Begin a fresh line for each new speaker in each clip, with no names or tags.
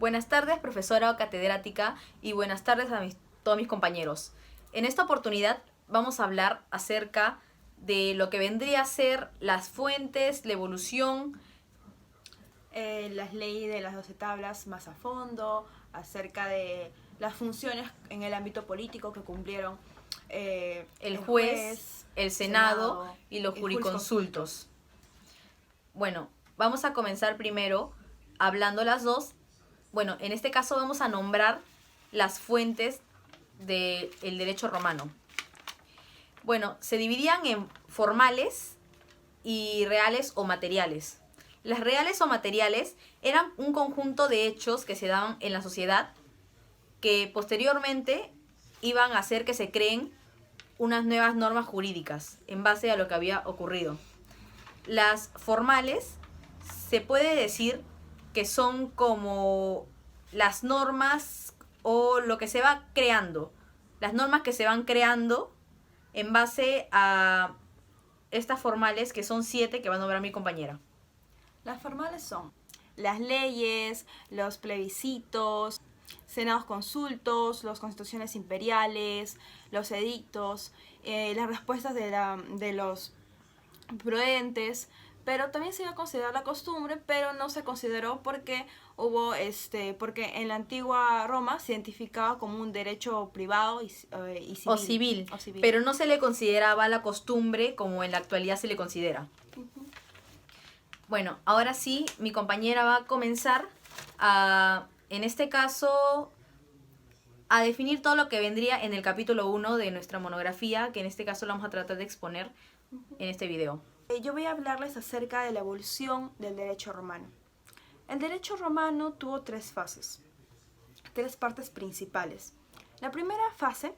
Buenas tardes, profesora o catedrática, y buenas tardes a todos mis compañeros. En esta oportunidad vamos a hablar acerca de lo que vendría a ser las fuentes, la evolución,
las leyes de las 12 tablas más a fondo, acerca de las funciones en el ámbito político que cumplieron
el juez, el Senado y los jurisconsultos. Bueno, vamos a comenzar primero hablando las dos. Bueno, en este caso vamos a nombrar las fuentes del derecho romano. Bueno, se dividían en formales y reales o materiales. Las reales o materiales eran un conjunto de hechos que se daban en la sociedad que posteriormente iban a hacer que se creen unas nuevas normas jurídicas en base a lo que había ocurrido. Las formales se puede decir que son como las normas o lo que se va creando, las normas que se van creando en base a estas formales, que son 7 que va a nombrar mi compañera.
Las formales son las leyes, los plebiscitos, senados consultos, las constituciones imperiales, los edictos, las respuestas de los prudentes, pero también se iba a considerar la costumbre, pero no se consideró porque porque en la antigua Roma se identificaba como un derecho privado y civil.
O civil, pero no se le consideraba la costumbre como en la actualidad se le considera. Bueno, ahora sí, mi compañera va a comenzar en este caso, a definir todo lo que vendría en el capítulo 1 de nuestra monografía, que en este caso lo vamos a tratar de exponer en este video.
Yo voy a hablarles acerca de la evolución del derecho romano. El derecho romano tuvo 3 fases, 3 partes principales. La primera fase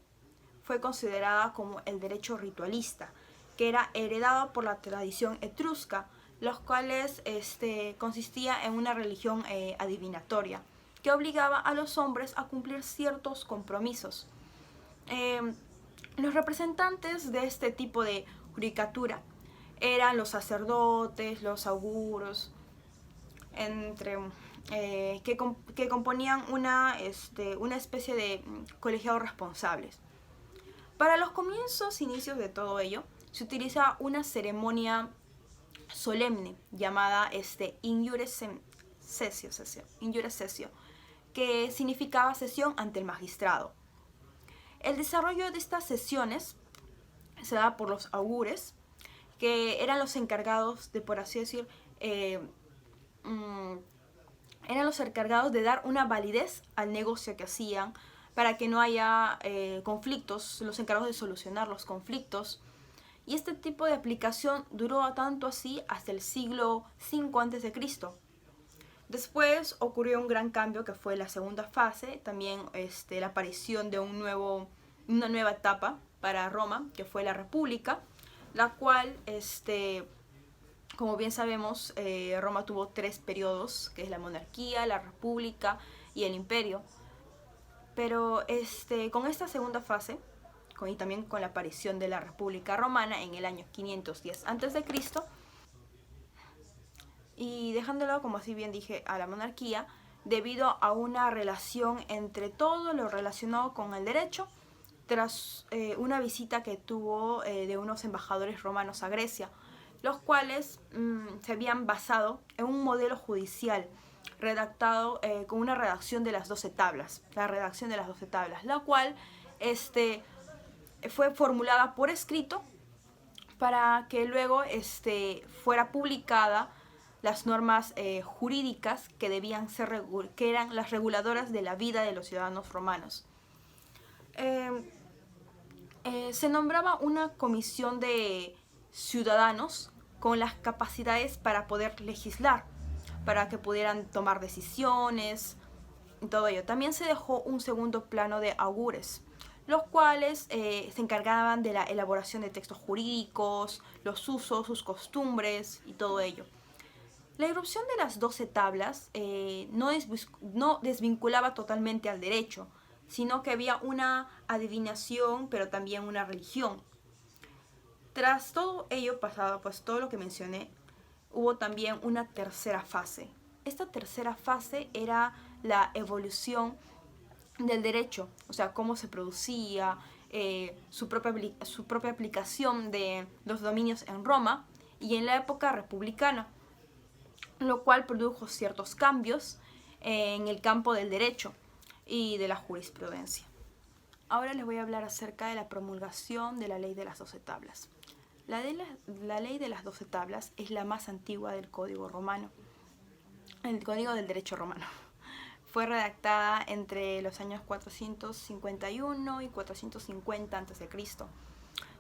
fue considerada como el derecho ritualista, que era heredado por la tradición etrusca, los cuales consistía en una religión adivinatoria, que obligaba a los hombres a cumplir ciertos compromisos. Los representantes de este tipo de judicatura eran los sacerdotes, los auguros, que componían una especie de colegiados responsables. Para los inicios de todo ello, se utiliza una ceremonia solemne llamada injure sessio, que significaba sesión ante el magistrado. El desarrollo de estas sesiones se daba por los augures, que eran los encargados de, por así decir, eran los encargados de dar una validez al negocio que hacían para que no haya conflictos, los encargados de solucionar los conflictos. Y este tipo de aplicación duró tanto así hasta el siglo V a.C. Después ocurrió un gran cambio que fue la segunda fase, también la aparición de una nueva etapa para Roma, que fue la República, la cual, como bien sabemos, Roma tuvo 3 periodos, que es la monarquía, la república y el imperio. Pero con esta segunda fase, y también con la aparición de la República Romana en el año 510 a.C., y dejándolo, como así bien dije, a la monarquía, debido a una relación entre todo lo relacionado con el derecho, tras una visita que tuvo de unos embajadores romanos a Grecia, los cuales se habían basado en un modelo judicial redactado con una redacción de las 12 tablas, la cual fue formulada por escrito para que luego fuera publicada las normas jurídicas que debían ser que eran las reguladoras de la vida de los ciudadanos romanos. Se nombraba una comisión de ciudadanos con las capacidades para poder legislar, para que pudieran tomar decisiones y todo ello. También se dejó un segundo plano de augures, los cuales se encargaban de la elaboración de textos jurídicos, los usos, sus costumbres y todo ello. La irrupción de las 12 tablas no desvinculaba totalmente al derecho, sino que había una adivinación, pero también una religión. Tras todo ello pasado, pues todo lo que mencioné, hubo también una tercera fase. Esta tercera fase era la evolución del derecho, o sea, cómo se producía, su propia aplicación de los dominios en Roma y en la época republicana, lo cual produjo ciertos cambios en el campo del derecho y de la jurisprudencia. Ahora les voy a hablar acerca de la promulgación de la Ley de las 12 Tablas. La Ley de las 12 Tablas es la más antigua del Código Romano, el Código del Derecho Romano. Fue redactada entre los años 451 y 450 a.C.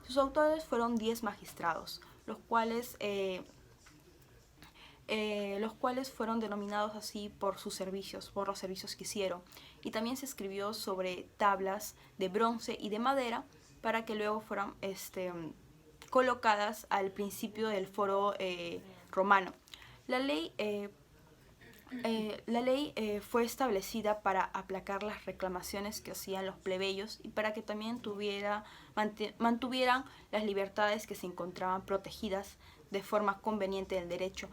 Sus autores fueron 10 magistrados, los cuales fueron denominados así por sus servicios, por los servicios que hicieron. Y también se escribió sobre tablas de bronce y de madera para que luego fueran colocadas al principio del foro romano. La ley fue establecida para aplacar las reclamaciones que hacían los plebeyos y para que también mantuvieran las libertades que se encontraban protegidas de forma conveniente del derecho,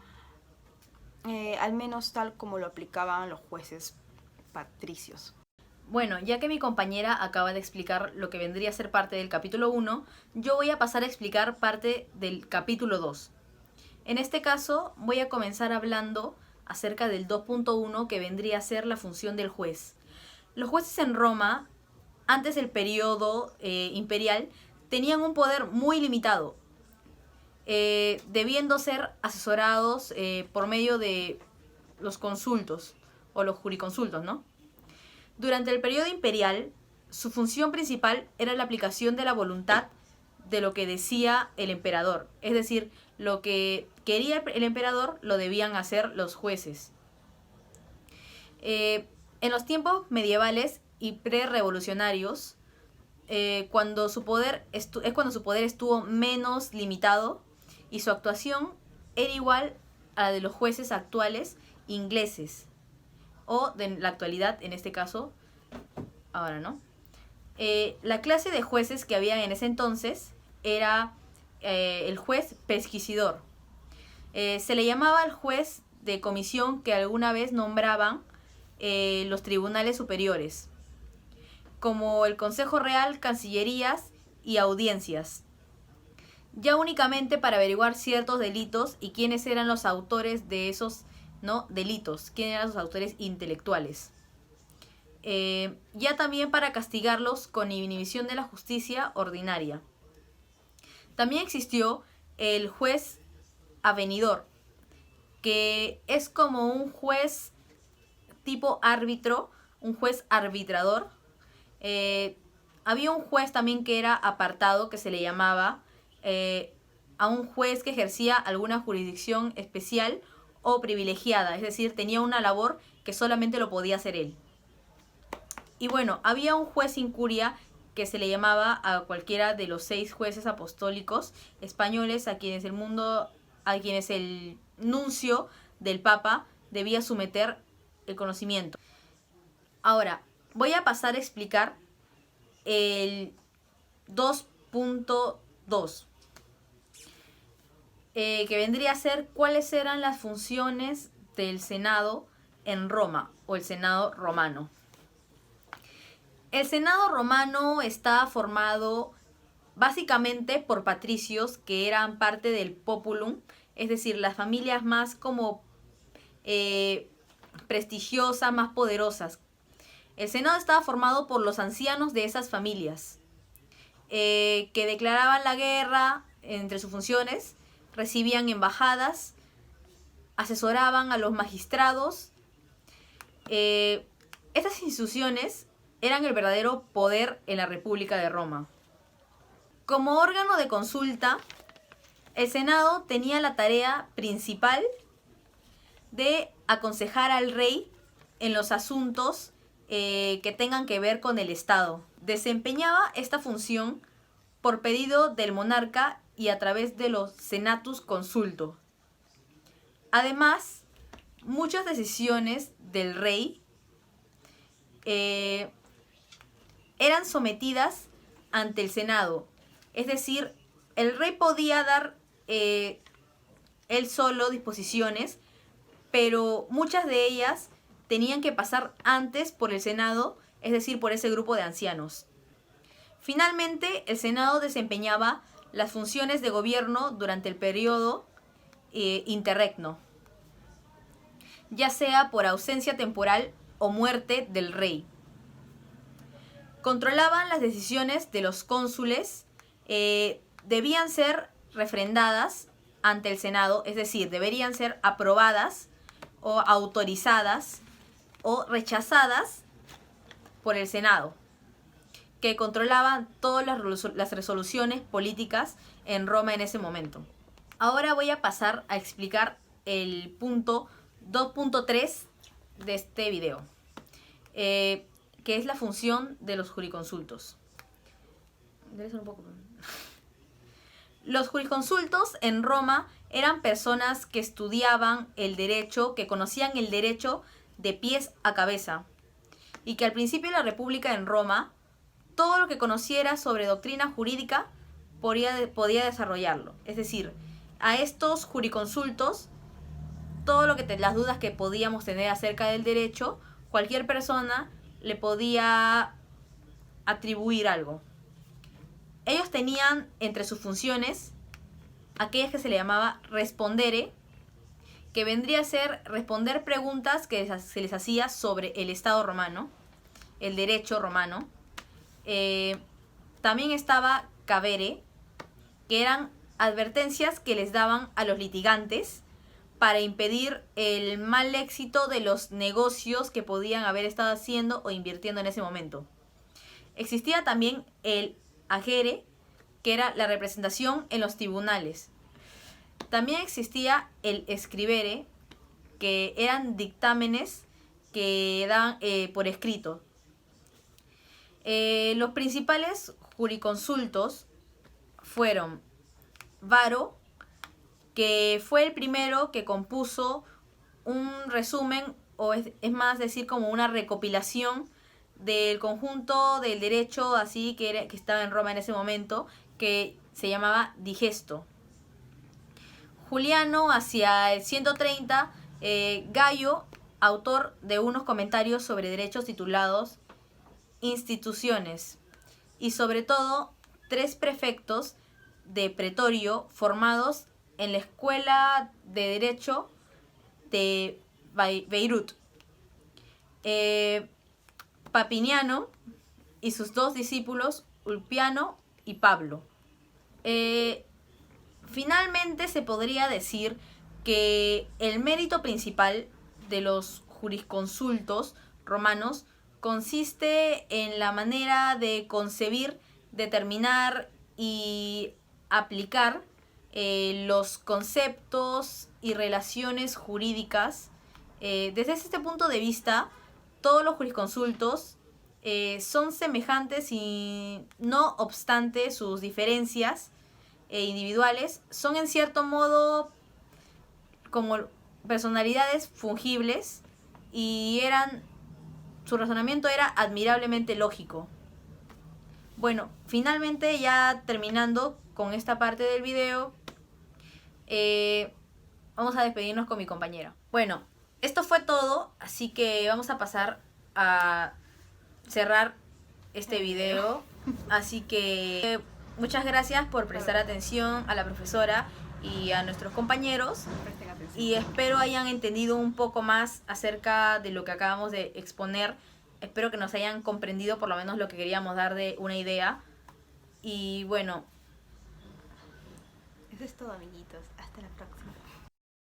al menos tal como lo aplicaban los jueces patricios.
Bueno, ya que mi compañera acaba de explicar lo que vendría a ser parte del capítulo 1, yo voy a pasar a explicar parte del capítulo 2. En este caso voy a comenzar hablando acerca del 2.1, que vendría a ser la función del juez. Los jueces en Roma, antes del periodo imperial, tenían un poder muy limitado, debiendo ser asesorados por medio de los consultos o los jurisconsultos, ¿no? Durante el periodo imperial, su función principal era la aplicación de la voluntad de lo que decía el emperador. Es decir, lo que quería el emperador lo debían hacer los jueces. En los tiempos medievales y pre-revolucionarios, cuando su poder estuvo menos limitado y su actuación era igual a la de los jueces actuales ingleses, o de la actualidad en este caso, ahora, ¿no? La clase de jueces que había en ese entonces era el juez pesquisidor. Se le llamaba al juez de comisión que alguna vez nombraban los tribunales superiores, como el Consejo Real, Cancillerías y audiencias, ya únicamente para averiguar ciertos delitos y quiénes eran los autores de esos, ¿no?, delitos, quiénes eran los autores intelectuales. Ya también para castigarlos con inhibición de la justicia ordinaria. También existió el juez avenidor, que es como un juez tipo árbitro, un juez arbitrador. Había un juez también que era apartado, que se le llamaba a un juez que ejercía alguna jurisdicción especial o privilegiada, es decir, tenía una labor que solamente lo podía hacer él. Y bueno, había un juez incuria que se le llamaba a cualquiera de los 6 jueces apostólicos españoles a quienes el nuncio del Papa debía someter el conocimiento. Ahora, voy a pasar a explicar el 2.2, que vendría a ser cuáles eran las funciones del Senado en Roma, o el Senado romano. El Senado romano está formado básicamente por patricios que eran parte del populum, es decir, las familias más como prestigiosas, más poderosas. El Senado estaba formado por los ancianos de esas familias, que declaraban la guerra entre sus funciones, recibían embajadas, asesoraban a los magistrados. Estas instituciones eran el verdadero poder en la República de Roma. Como órgano de consulta, el Senado tenía la tarea principal de aconsejar al rey en los asuntos que tengan que ver con el Estado. Desempeñaba esta función por pedido del monarca y a través de los senatus consulto. Además, muchas decisiones del rey eran sometidas ante el Senado. Es decir, el rey podía dar él solo disposiciones, pero muchas de ellas tenían que pasar antes por el Senado, es decir, por ese grupo de ancianos. Finalmente, el Senado desempeñaba las funciones de gobierno durante el periodo interregno, ya sea por ausencia temporal o muerte del rey. Controlaban las decisiones de los cónsules, debían ser refrendadas ante el Senado, es decir, deberían ser aprobadas o autorizadas o rechazadas por el Senado, que controlaba todas las resoluciones políticas en Roma en ese momento. Ahora voy a pasar a explicar el punto 2.3 de este video, que es la función de los jurisconsultos. Los jurisconsultos en Roma eran personas que estudiaban el derecho, que conocían el derecho de pies a cabeza, y que al principio de la República en Roma, todo lo que conociera sobre doctrina jurídica podía desarrollarlo. Es decir, a estos jurisconsultos, todo lo que las dudas que podíamos tener acerca del derecho, cualquier persona le podía atribuir algo. Ellos tenían entre sus funciones aquellas que se le llamaba respondere, que vendría a ser responder preguntas que se les hacía sobre el Estado romano, el derecho romano. También estaba cavere, que eran advertencias que les daban a los litigantes para impedir el mal éxito de los negocios que podían haber estado haciendo o invirtiendo en ese momento. Existía también el agere, que era la representación en los tribunales. También existía el escribere, que eran dictámenes que daban por escrito. Los principales jurisconsultos fueron Varo, que fue el primero que compuso un resumen, o es más decir, como una recopilación del conjunto del derecho así que estaba en Roma en ese momento, que se llamaba Digesto. Juliano, hacia el 130, Gallo, autor de unos comentarios sobre derechos titulados Instituciones, y sobre todo 3 prefectos de pretorio formados en la Escuela de Derecho de Beirut. Papiniano y sus 2 discípulos, Ulpiano y Pablo. Finalmente se podría decir que el mérito principal de los jurisconsultos romanos consiste en la manera de concebir, determinar y aplicar los conceptos y relaciones jurídicas. Desde este punto de vista, todos los jurisconsultos son semejantes y no obstante sus diferencias individuales, son en cierto modo como personalidades fungibles y su razonamiento era admirablemente lógico. Bueno, finalmente ya terminando con esta parte del video, vamos a despedirnos con mi compañera. Bueno, esto fue todo, así que vamos a pasar a cerrar este video. Así que muchas gracias por prestar atención a la profesora y a nuestros compañeros. Y espero hayan entendido un poco más acerca de lo que acabamos de exponer. Espero que nos hayan comprendido por lo menos lo que queríamos dar de una idea. Y bueno,
eso es todo, amiguitos. Hasta la próxima.